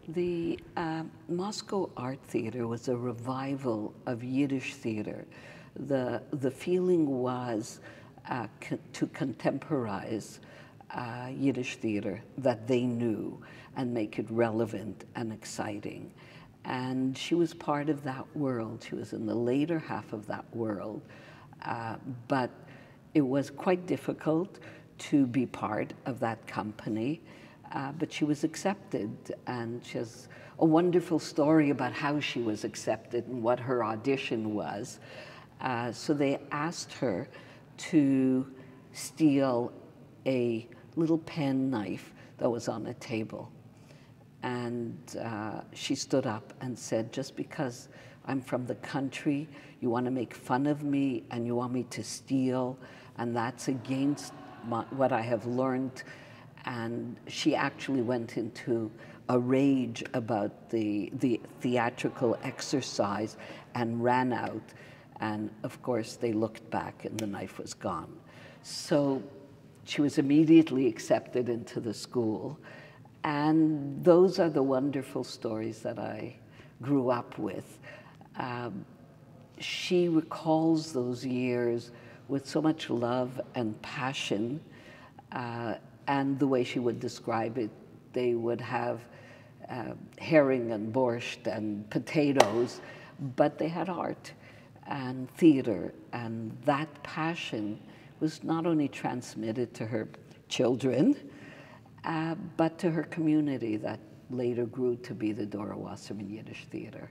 The Moscow Art Theater was a revival of Yiddish theater. The feeling was to contemporize Yiddish theater that they knew and make it relevant and exciting. And she was part of that world. She was in the later half of that world. But it was quite difficult to be part of that company. But she was accepted, and she has a wonderful story about how she was accepted and what her audition was. So they asked her to steal a little pen knife that was on a table. And she stood up and said, just because I'm from the country, you want to make fun of me and you want me to steal, and that's against what I have learned. And she actually went into a rage about the theatrical exercise and ran out. And of course, they looked back and the knife was gone. So she was immediately accepted into the school. And those are the wonderful stories that I grew up with. She recalls those years with so much love and passion. And the way she would describe it, they would have herring and borscht and potatoes, but they had art and theater, and that passion was not only transmitted to her children, but to her community that later grew to be the Dora Wasserman Yiddish Theater.